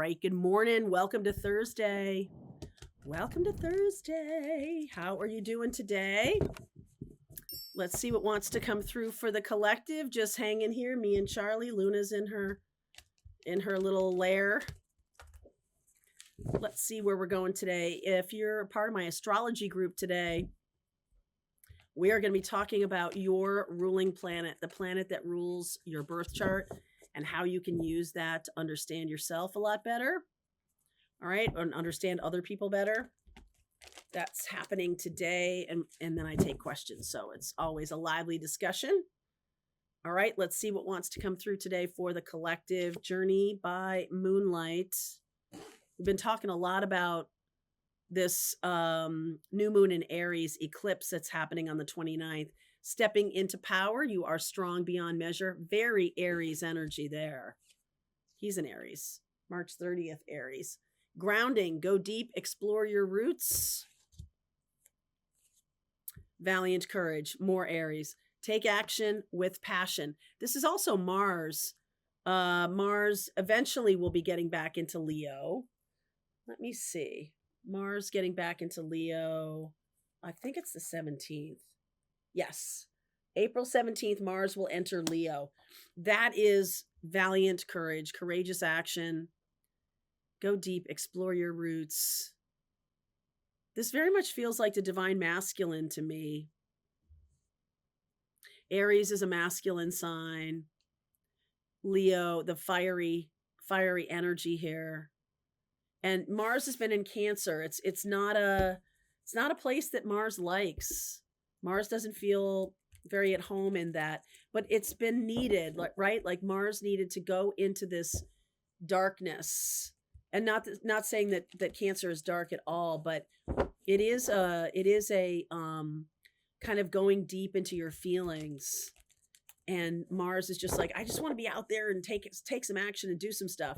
right. Good morning. Welcome to Thursday. Welcome to Thursday. How are you doing today? Let's see what wants to come through for the collective. Just hang in here. Me and Charlie. Luna's in her little lair. Let's see where we're going today. If you're a part of my astrology group today, we are going to be talking about your ruling planet, the planet that rules your birth chart, and how you can use that to understand yourself a lot better. All right, and understand other people better. That's happening today, and then I take questions. So it's always a lively discussion. All right, let's see what wants to come through today for the collective. Journey by Moonlight. We've been talking a lot about this new moon in Aries eclipse that's happening on the 29th. Stepping into power, you are strong beyond measure. Very Aries energy there. He's an Aries. March 30th, Aries. Grounding, go deep, explore your roots. Valiant courage, more Aries. Take action with passion. This is also Mars. Mars eventually will be getting back into Leo. Let me see. Mars getting back into Leo. I think it's the 17th. Yes. April 17th, Mars will enter Leo. That is valiant courage, courageous action. Go deep, explore your roots. This very much feels like the divine masculine to me. Aries is a masculine sign. Leo, the fiery energy here. And Mars has been in Cancer. It's not a place that Mars likes. Mars doesn't feel very at home in that, but it's been needed, right? Like Mars needed to go into this darkness. And not saying that Cancer is dark at all, but it is a kind of going deep into your feelings. And Mars is just like, I just want to be out there and take some action and do some stuff.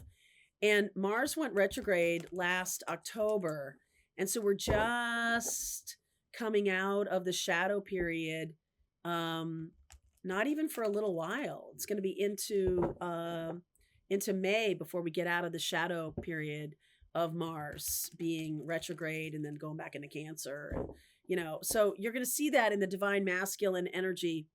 And Mars went retrograde last October. And so we're just coming out of the shadow period. Not even for a little while. It's going to be into May before we get out of the shadow period of Mars being retrograde and then going back into Cancer. And, so you're going to see that in the divine masculine energy.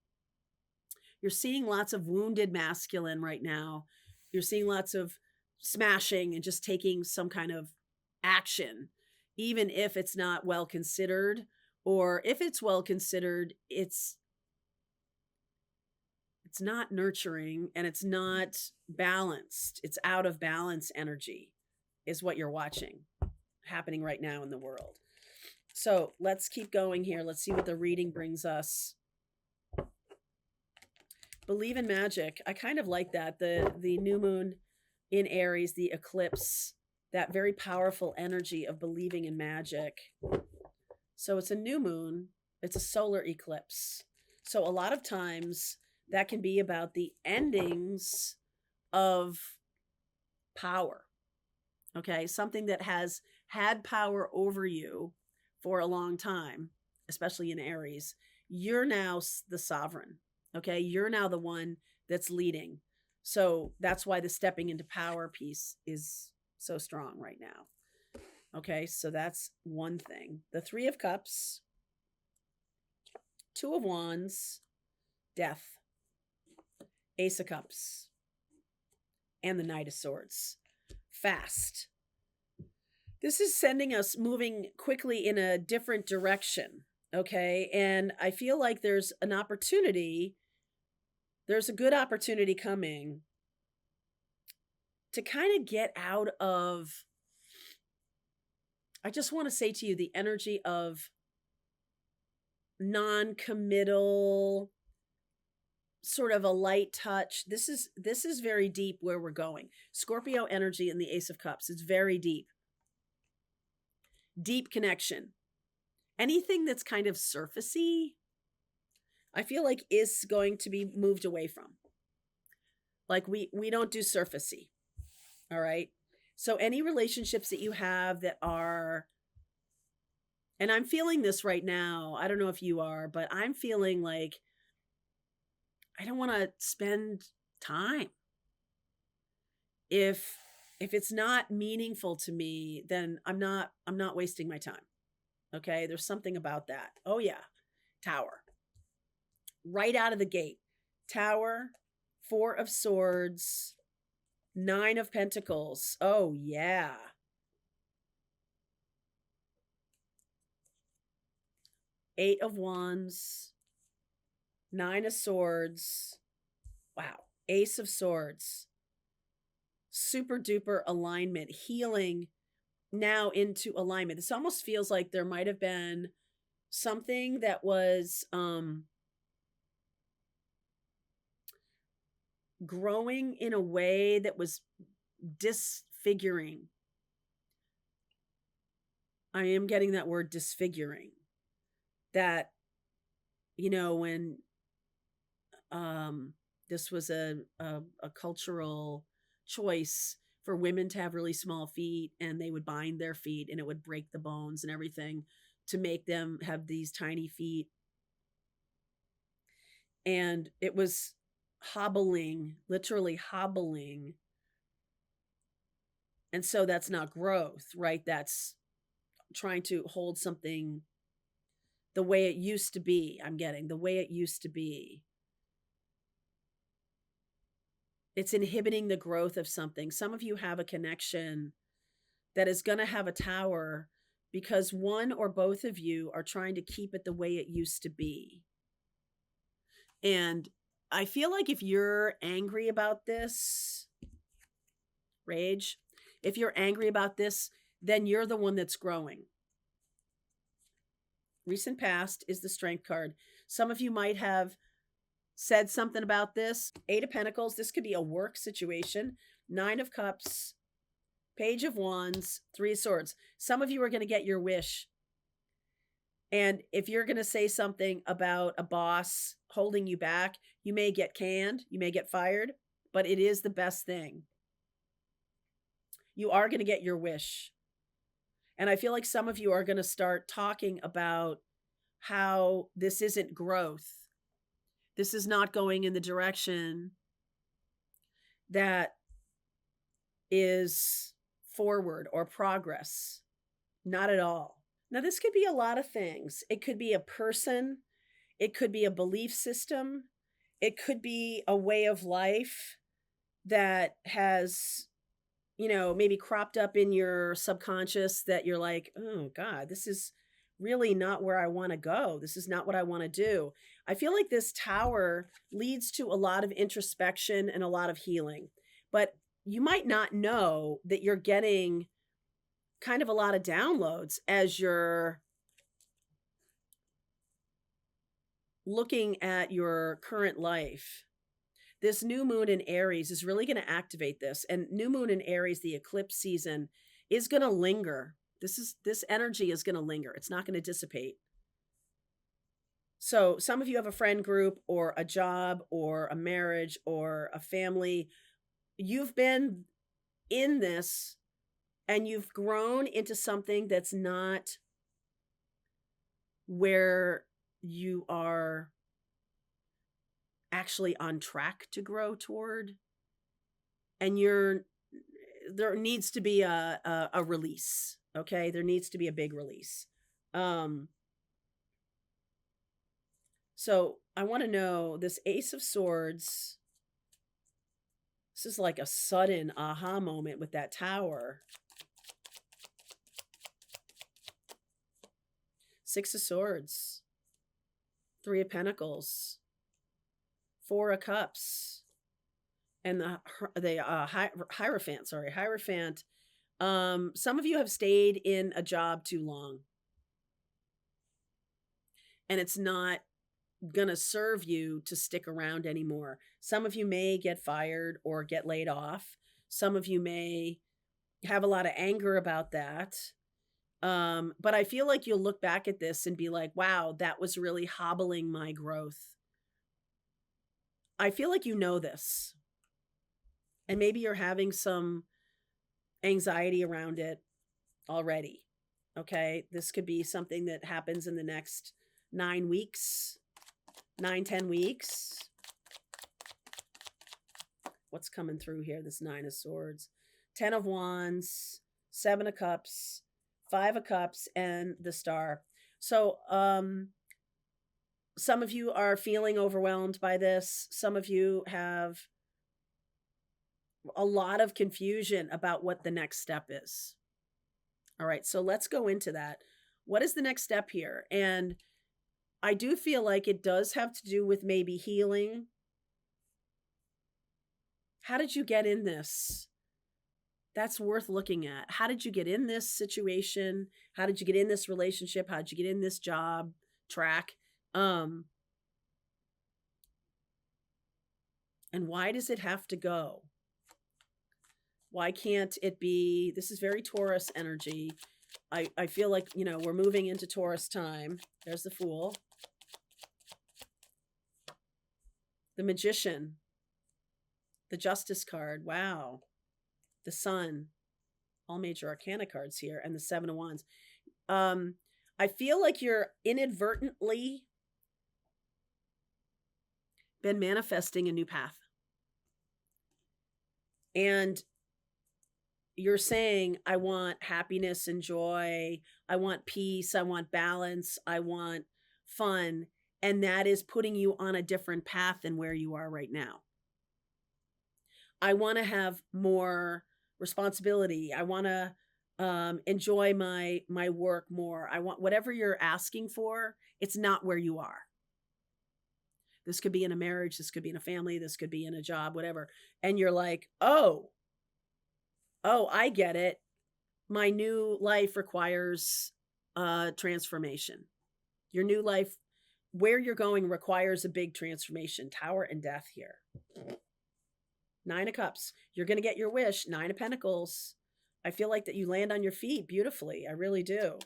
You're seeing lots of wounded masculine right now. You're seeing lots of smashing and just taking some kind of action, even if it's not well considered, or if it's well considered, it's not nurturing and it's not balanced. It's out of balance energy is what you're watching happening right now in the world. So let's keep going here. Let's see what the reading brings us. Believe in magic. I kind of like that. The new moon in Aries, the eclipse, that very powerful energy of believing in magic. So it's a new moon. It's a solar eclipse. So a lot of times that can be about the endings of power. Okay. Something that has had power over you for a long time, especially in Aries. You're now the sovereign. Okay. You're now the one that's leading. So that's why the stepping into power piece is so strong right now. Okay, so that's one thing. The Three of Cups, Two of Wands, Death, Ace of Cups, and the Knight of Swords. Fast. This is sending us moving quickly in a different direction. Okay, and I feel like there's an opportunity. There's a good opportunity coming to kind of get out of, I just want to say to you, the energy of non-committal, sort of a light touch. This is very deep where we're going. Scorpio energy in the Ace of Cups. It's very deep. Deep connection. Anything that's kind of surfacey, I feel like is going to be moved away from. Like we don't do surfacey. All right. So any relationships that you have that are, and I'm feeling this right now. I don't know if you are, but I'm feeling like I don't want to spend time. If If it's not meaningful to me, then I'm not wasting my time. Okay? There's something about that. Oh yeah. Tower. Right out of the gate. Tower, 4 of swords, 9 of pentacles. Oh yeah. 8 of wands, 9 of swords. Wow. Ace of swords. Super duper alignment, healing now into alignment. This almost feels like there might have been something that was growing in a way that was disfiguring. I am getting that word disfiguring. That, when this was a cultural choice for women to have really small feet, and they would bind their feet and it would break the bones and everything to make them have these tiny feet. And it was hobbling, literally hobbling. And so that's not growth, right? That's trying to hold something the way it used to be. I'm getting the way it used to be. It's inhibiting the growth of something. Some of you have a connection that is going to have a tower because one or both of you are trying to keep it the way it used to be. And I feel like if you're angry about this, rage, if you're angry about this, then you're the one that's growing. Recent past is the strength card. Some of you might have said something about this. 8 of pentacles. This could be a work situation. 9 of cups, page of wands, 3 of swords. Some of you are going to get your wish. And if you're going to say something about a boss holding you back, you may get canned, you may get fired, but it is the best thing. You are going to get your wish. And I feel like some of you are going to start talking about how this isn't growth. This is not going in the direction that is forward or progress. Not at all. Now, this could be a lot of things. It could be a person. It could be a belief system. It could be a way of life that has, maybe cropped up in your subconscious that you're like, oh God, this is really not where I want to go. This is not what I want to do. I feel like this tower leads to a lot of introspection and a lot of healing, but you might not know that you're getting kind of a lot of downloads as you're looking at your current life. This new moon in Aries is really going to activate this. And new moon in Aries, the eclipse season, is going to linger. This energy is going to linger. It's not going to dissipate. So some of you have a friend group or a job or a marriage or a family. You've been in this and you've grown into something that's not where you are actually on track to grow toward. And there needs to be a release. Okay. There needs to be a big release. So I want to know this Ace of Swords. This is like a sudden aha moment with that tower. 6 of Swords, 3 of Pentacles, 4 of Cups, and the Hierophant. Sorry, Hierophant. Some of you have stayed in a job too long, and it's not gonna serve you to stick around anymore. Some of you may get fired or get laid off. Some of you may have a lot of anger about that. But I feel like you'll look back at this and be like, wow, that was really hobbling my growth. I feel like you know this. And maybe you're having some anxiety around it already. Okay. This could be something that happens in the next 9 weeks, 10 weeks. What's coming through here? This 9 of Swords. Ten of Wands, Seven of Cups, Five of Cups, and the Star. So, some of you are feeling overwhelmed by this. Some of you have a lot of confusion about what the next step is. All right, so let's go into that. What is the next step here? And I do feel like it does have to do with maybe healing. How did you get in this? That's worth looking at. How did you get in this situation? How did you get in this relationship? How did you get in this job track? And why does it have to go? Why can't it be? This is very Taurus energy. I feel like, we're moving into Taurus time. There's the Fool. The Magician. The Justice card. Wow. The Sun. All major arcana cards here. And the Seven of Wands. I feel like you're inadvertently been manifesting a new path. And you're saying, I want happiness and joy. I want peace. I want balance. I want fun. And that is putting you on a different path than where you are right now. I want to have more responsibility. I want to enjoy my work more. I want whatever you're asking for. It's not where you are. This could be in a marriage. This could be in a family. This could be in a job, whatever. And you're like, oh, I get it. My new life requires transformation. Your new life, where you're going, requires a big transformation. Tower and Death here. Nine of Cups. You're going to get your wish. Nine of Pentacles. I feel like that you land on your feet beautifully. I really do.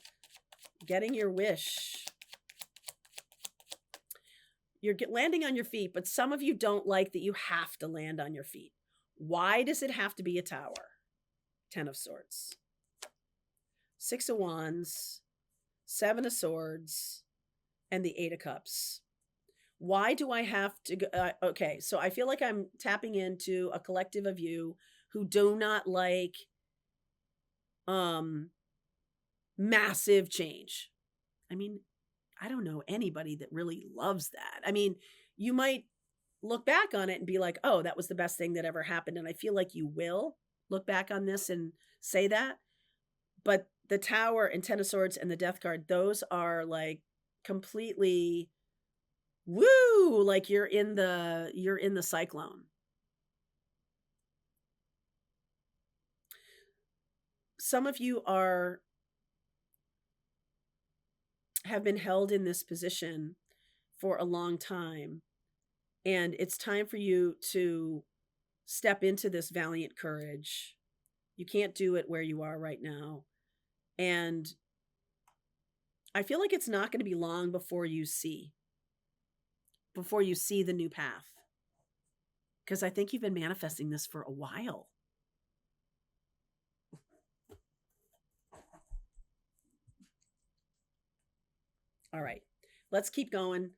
Getting your wish. You're landing on your feet, but some of you don't like that you have to land on your feet. Why does it have to be a tower? Ten of Swords. Six of Wands. Seven of Swords. And the Eight of Cups. Why do I have to go? Okay, so I feel like I'm tapping into a collective of you who do not like massive change. I mean, I don't know anybody that really loves that. I mean, you might look back on it and be like, oh, that was the best thing that ever happened. And I feel like you will look back on this and say that. But the Tower and Ten of Swords and the Death card, those are like completely woo, like you're in the cyclone. Some of you have been held in this position for a long time, and it's time for you to step into this valiant courage. You can't do it where you are right now. And I feel like it's not going to be long before you see the new path. Because I think you've been manifesting this for a while. All right, let's keep going.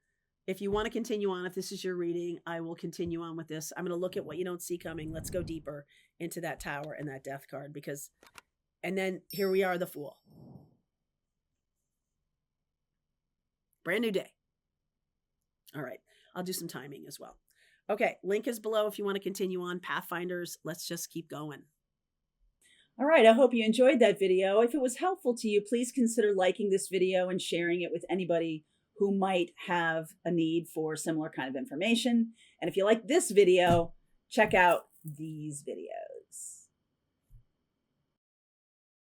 If you want to continue on, if this is your reading, I will continue on with this. I'm going to look at what you don't see coming. Let's go deeper into that Tower and that Death card and then here we are, the Fool. Brand new day. All right, I'll do some timing as well. Okay, link is below if you want to continue on. Pathfinders, let's just keep going. All right, I hope you enjoyed that video. If it was helpful to you, please consider liking this video and sharing it with anybody who might have a need for similar kind of information. And if you like this video, check out these videos.